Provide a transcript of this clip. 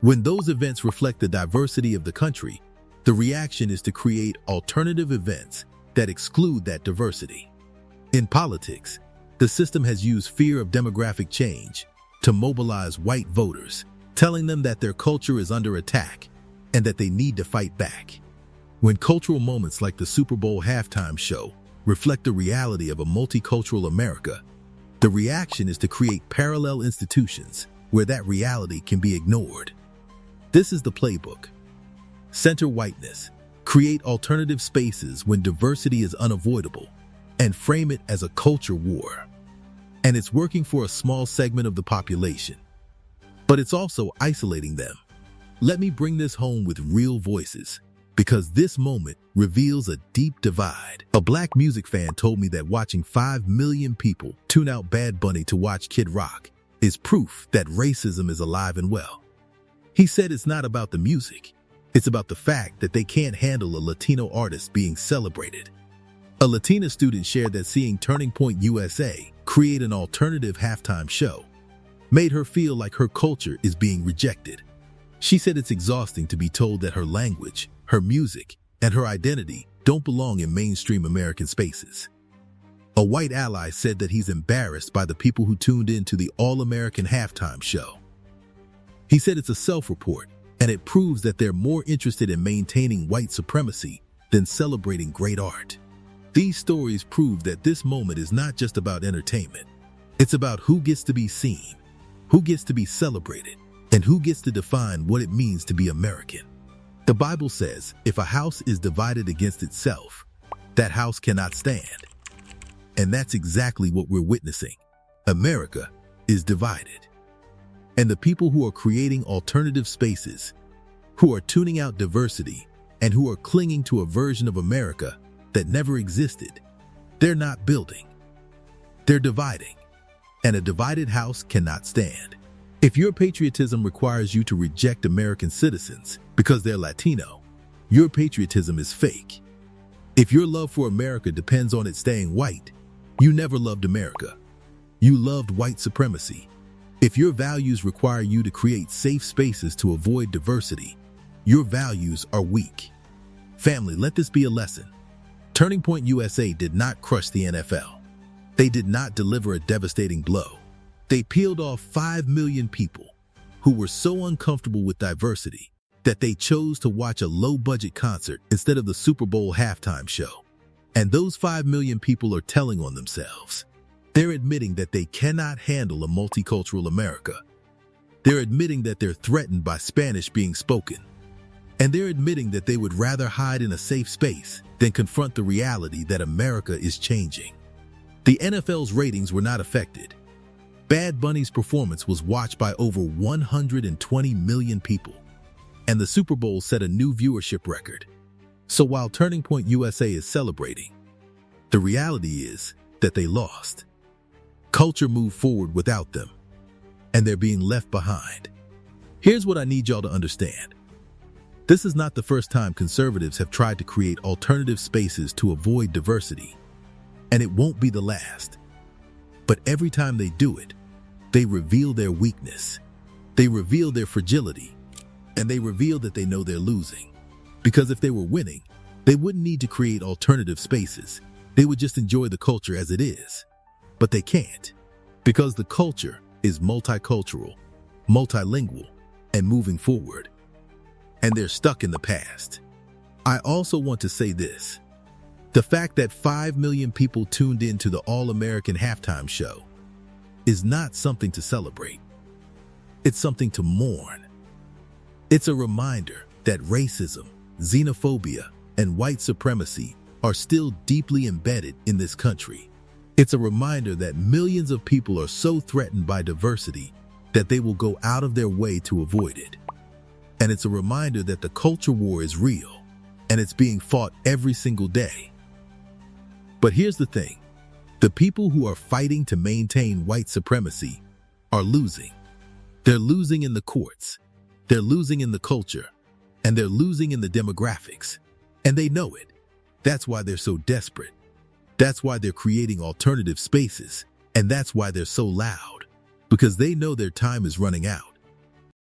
When those events reflect the diversity of the country, the reaction is to create alternative events that exclude that diversity. In politics, the system has used fear of demographic change to mobilize white voters, telling them that their culture is under attack and that they need to fight back. When cultural moments like the Super Bowl halftime show reflect the reality of a multicultural America, the reaction is to create parallel institutions where that reality can be ignored. This is the playbook. Center whiteness, create alternative spaces when diversity is unavoidable, and frame it as a culture war. And it's working for a small segment of the population, but it's also isolating them. Let me bring this home with real voices, because this moment reveals a deep divide. A Black music fan told me that watching 5 million people tune out Bad Bunny to watch Kid Rock is proof that racism is alive and well. He said it's not about the music, it's about the fact that they can't handle a Latino artist being celebrated. A Latina student shared that seeing Turning Point USA create an alternative halftime show made her feel like her culture is being rejected. She said it's exhausting to be told that her language, her music, and her identity don't belong in mainstream American spaces. A white ally said that he's embarrassed by the people who tuned in to the All-American halftime show. He said it's a self-report, and it proves that they're more interested in maintaining white supremacy than celebrating great art. These stories prove that this moment is not just about entertainment. It's about who gets to be seen, who gets to be celebrated, and who gets to define what it means to be American. The Bible says, if a house is divided against itself, that house cannot stand. And that's exactly what we're witnessing. America is divided. And the people who are creating alternative spaces, who are tuning out diversity, and who are clinging to a version of America that never existed, they're not building. They're dividing. And a divided house cannot stand. If your patriotism requires you to reject American citizens because they're Latino, your patriotism is fake. If your love for America depends on it staying white, you never loved America. You loved white supremacy. If your values require you to create safe spaces to avoid diversity, your values are weak. Family, let this be a lesson. Turning Point USA did not crush the NFL. They did not deliver a devastating blow. They peeled off 5 million people who were so uncomfortable with diversity that they chose to watch a low-budget concert instead of the Super Bowl halftime show. And those 5 million people are telling on themselves. They're admitting that they cannot handle a multicultural America. They're admitting that they're threatened by Spanish being spoken. And they're admitting that they would rather hide in a safe space than confront the reality that America is changing. The NFL's ratings were not affected. Bad Bunny's performance was watched by over 120 million people, and the Super Bowl set a new viewership record. So while Turning Point USA is celebrating, the reality is that they lost. Culture moved forward without them, and they're being left behind. Here's what I need y'all to understand. This is not the first time conservatives have tried to create alternative spaces to avoid diversity, and it won't be the last. But every time they do it, they reveal their weakness, they reveal their fragility, and they reveal that they know they're losing. Because if they were winning, they wouldn't need to create alternative spaces. They would just enjoy the culture as it is. But they can't, because the culture is multicultural, multilingual, and moving forward. And they're stuck in the past. I also want to say this. The fact that 5 million people tuned in to the All-American halftime show is not something to celebrate. It's something to mourn. It's a reminder that racism, xenophobia, and white supremacy are still deeply embedded in this country. It's a reminder that millions of people are so threatened by diversity that they will go out of their way to avoid it. And it's a reminder that the culture war is real, and it's being fought every single day. But here's the thing. The people who are fighting to maintain white supremacy are losing. They're losing in the courts, they're losing in the culture, and they're losing in the demographics. And they know it. That's why they're so desperate. That's why they're creating alternative spaces. And that's why they're so loud. Because they know their time is running out.